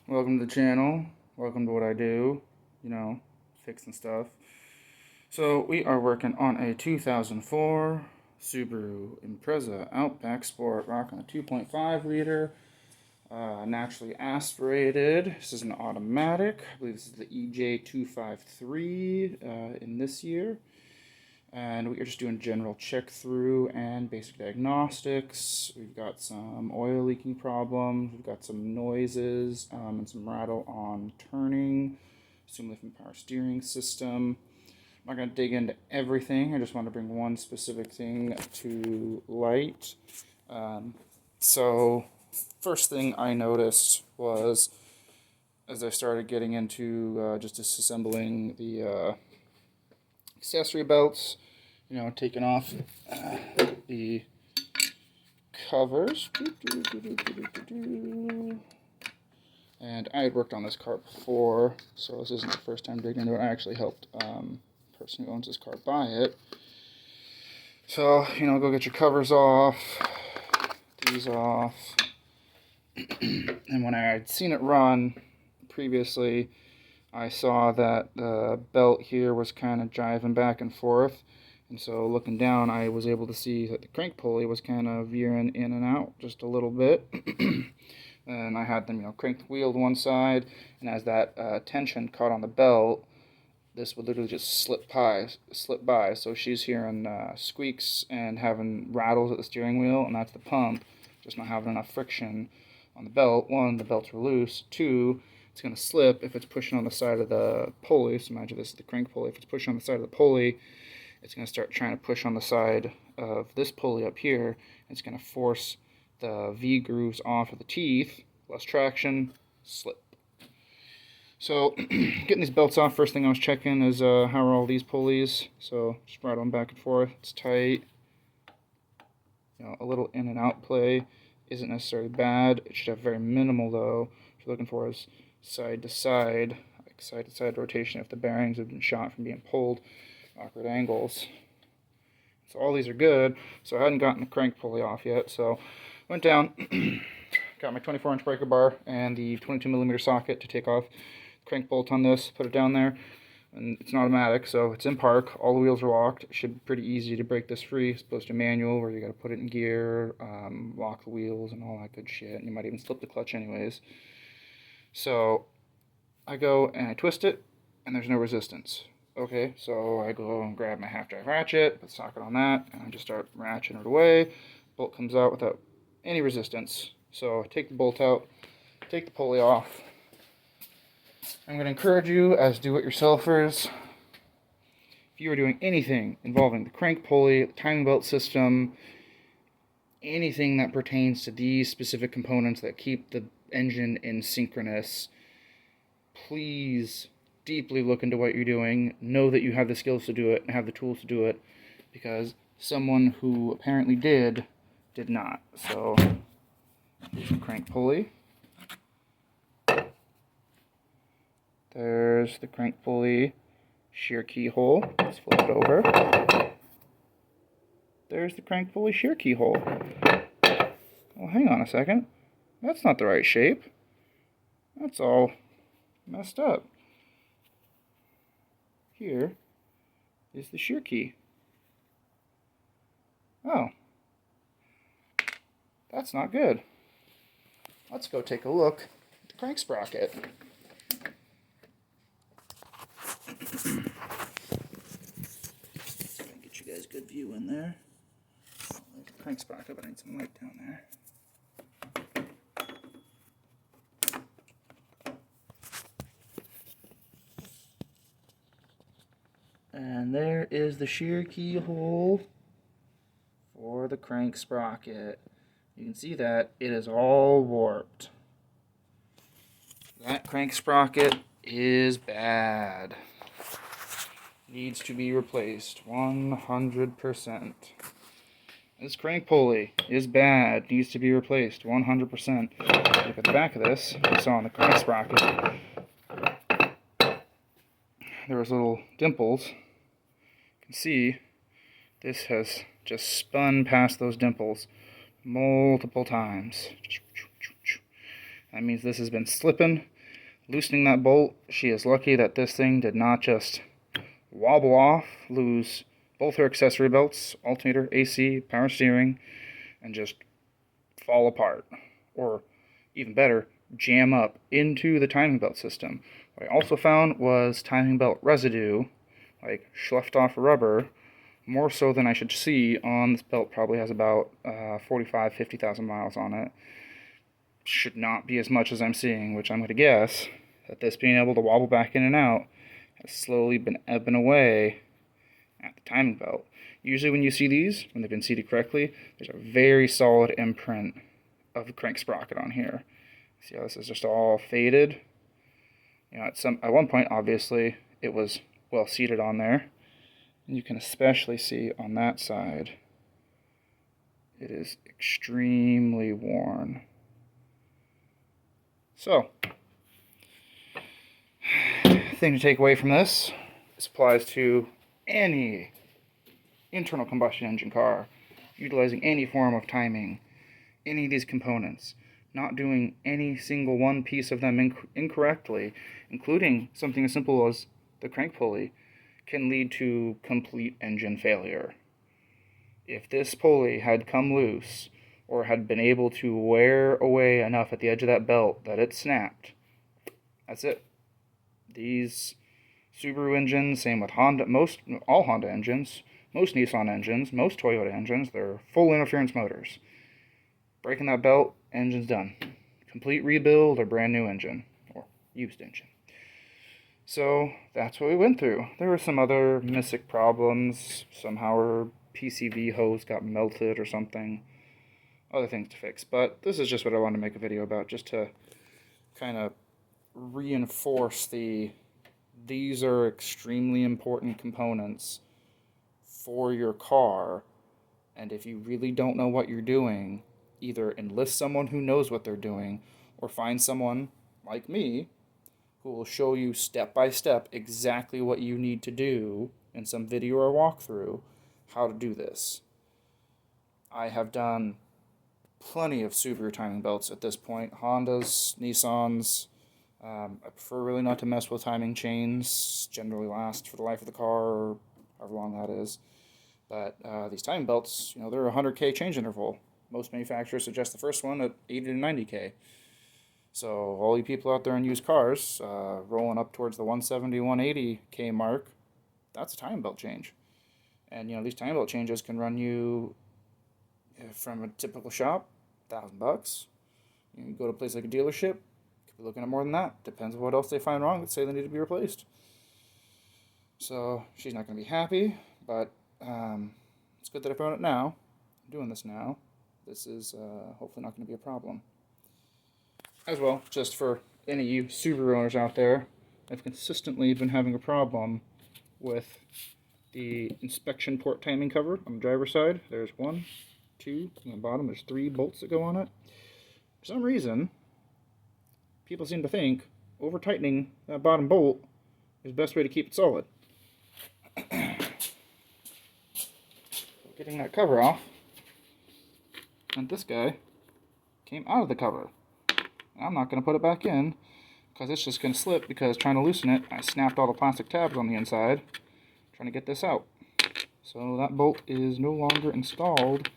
Welcome to the channel. Welcome to what I do. You know, fixing stuff. So we are working on a 2004 Subaru Impreza Outback Sport, rocking a 2.5 liter, naturally aspirated. This is an automatic. I believe this is the EJ253 in this year. And we are just doing general check through and basic diagnostics. We've got some oil leaking problems. We've got some noises and some rattle on turning. Assuming from power steering system. I'm not going to dig into everything. I just want to bring one specific thing to light. So first thing I noticed was as I started getting into just disassembling the accessory belts, taking off the covers. And I had worked on this car before, so this isn't the first time digging into it. I actually helped the person who owns this car buy it. So, go get your covers off, these off. And when I had seen it run previously, I saw that the belt here was kind of jiving back and forth. And so looking down, I was able to see that the crank pulley was kind of veering in and out just a little bit. And I had them, crank the wheel to one side, and as that tension caught on the belt, this would literally just slip by. So she's hearing squeaks and having rattles at the steering wheel, and that's the pump just not having enough friction on the belt. One, the belts were loose. Two, it's going to slip if it's pushing on the side of the pulley. So imagine this is the crank pulley. If it's pushing on the side of the pulley, it's going to start trying to push on the side of this pulley up here. It's going to force the V-grooves off of the teeth. Less traction, slip. So getting these belts off, first thing I was checking is how are all these pulleys. So just rattle them back and forth. It's tight. A little in and out play isn't necessarily bad. It should have very minimal though. What you're looking for is side to side, like side to side rotation if the bearings have been shot from being pulled, awkward angles. So all these are good. So I hadn't gotten the crank pulley off yet. So went down, got my 24-inch breaker bar and the 22mm socket to take off the crank bolt on this, put it down there. And it's an automatic, so it's in park. All the wheels are locked. It should be pretty easy to break this free, as opposed to manual, where you got to put it in gear, lock the wheels, and all that good shit. And you might even slip the clutch anyways. So I go and I twist it, and there's no resistance. Okay, so I go and grab my half-drive ratchet, put the socket on that, and I just start ratcheting it away. Bolt comes out without any resistance. So I take the bolt out, take the pulley off. I'm going to encourage you as do-it-yourselfers, if you are doing anything involving the crank pulley, the timing belt system, anything that pertains to these specific components that keep the engine in synchronous, please deeply look into what you're doing. Know that you have the skills to do it and have the tools to do it, because someone who apparently did not. So, here's the crank pulley. There's the crank pulley shear keyhole. Let's flip it over. There's the crank pulley shear keyhole. Well, hang on a second. That's not the right shape. That's all messed up. Here is the shear key. Oh. That's not good. Let's go take a look at the crank sprocket. Get you guys a good view in there. There's the crank sprocket, but I need some light down there. And there is the shear keyhole for the crank sprocket. You can see that it is all warped. That crank sprocket is bad. Needs to be replaced 100%. This crank pulley is bad, needs to be replaced 100%. Look at the back of this. You saw on the crank sprocket, there was little dimples. You can see this has just spun past those dimples multiple times. That means this has been slipping, loosening that bolt. She is lucky that this thing did not just wobble off, lose both her accessory belts, alternator, AC, power steering, and just fall apart. Or even better, jam up into the timing belt system. What I also found was timing belt residue, like sloughed off rubber, more so than I should see on this belt. Probably has about 50,000 miles on it. Should not be as much as I'm seeing, which I'm going to guess that this being able to wobble back in and out has slowly been ebbing away at the timing belt. Usually when you see these, when they've been seated correctly, there's a very solid imprint of the crank sprocket on here. See how this is just all faded? You know, at one point, obviously, it was well seated on there. And you can especially see on that side, it is extremely worn. So, thing to take away from this applies to any internal combustion engine car, utilizing any form of timing, any of these components, not doing any single one piece of them incorrectly, including something as simple as the crank pulley, can lead to complete engine failure. If this pulley had come loose, or had been able to wear away enough at the edge of that belt that it snapped, that's it. These Subaru engines, same with Honda, all Honda engines, most Nissan engines, most Toyota engines, they're full interference motors. Breaking that belt, engine's done. Complete rebuild or brand new engine, or used engine. So that's what we went through. There were some other MISIC problems. Somehow our PCV hose got melted or something. Other things to fix. But this is just what I wanted to make a video about, just to kind of reinforce these are extremely important components for your car. And if you really don't know what you're doing, either enlist someone who knows what they're doing, or find someone like me who will show you step by step exactly what you need to do in some video or walkthrough how to do this. I have done plenty of Subaru timing belts at this point, Hondas, Nissans. I prefer really not to mess with timing chains, generally last for the life of the car, or however long that is. But these timing belts, you know, they're a 100K change interval. Most manufacturers suggest the first one at 80 to 90K. So all you people out there in used cars, rolling up towards the 170, 180K mark, that's a timing belt change. And you know, these timing belt changes can run you from a typical shop, $1,000. You go to a place like a dealership, could be looking at more than that. Depends on what else they find wrong. Let's say they need to be replaced. So she's not going to be happy, but it's good that I found it now. I'm doing this now. This is hopefully not going to be a problem. As well, just for any of you Subaru owners out there, I've consistently been having a problem with the inspection port timing cover on the driver's side. There's 1, 2, on the bottom there's 3 bolts that go on it. For some reason, people seem to think over tightening that bottom bolt is the best way to keep it solid. Getting that cover off, and this guy came out of the cover. I'm not going to put it back in because it's just going to slip, because trying to loosen it, I snapped all the plastic tabs on the inside trying to get this out. So that bolt is no longer installed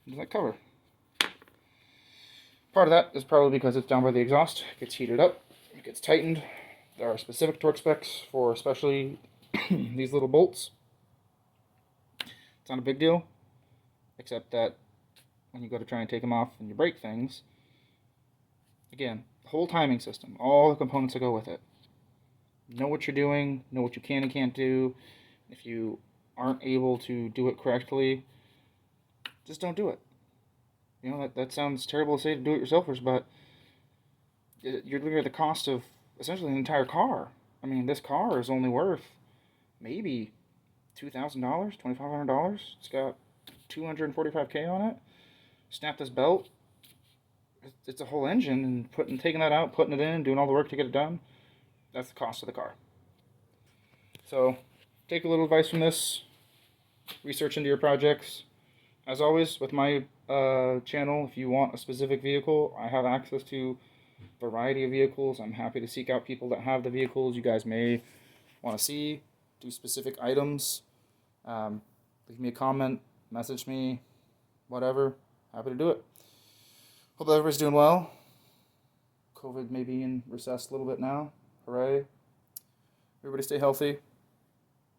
into that cover. Part of that is probably because it's down by the exhaust. It gets heated up, it gets tightened. There are specific torque specs for especially these little bolts. It's not a big deal, except that when you go to try and take them off and you break things, again, the whole timing system, all the components that go with it. Know what you're doing, know what you can and can't do. If you aren't able to do it correctly, just don't do it. You know, that sounds terrible to say to do-it-yourselfers, but you're looking at the cost of essentially an entire car. I mean, this car is only worth maybe $2,000, $2,500. It's got 245K on it. Snap this belt. It's a whole engine, and taking that out, putting it in, doing all the work to get it done, that's the cost of the car. So take a little advice from this, research into your projects. As always, with my channel, if you want a specific vehicle, I have access to variety of vehicles. I'm happy to seek out people that have the vehicles you guys may want to see, do specific items. Leave me a comment, message me, whatever. Happy to do it. Hope everybody's doing well. COVID may be in recess a little bit now. Hooray. Everybody stay healthy.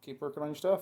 Keep working on your stuff.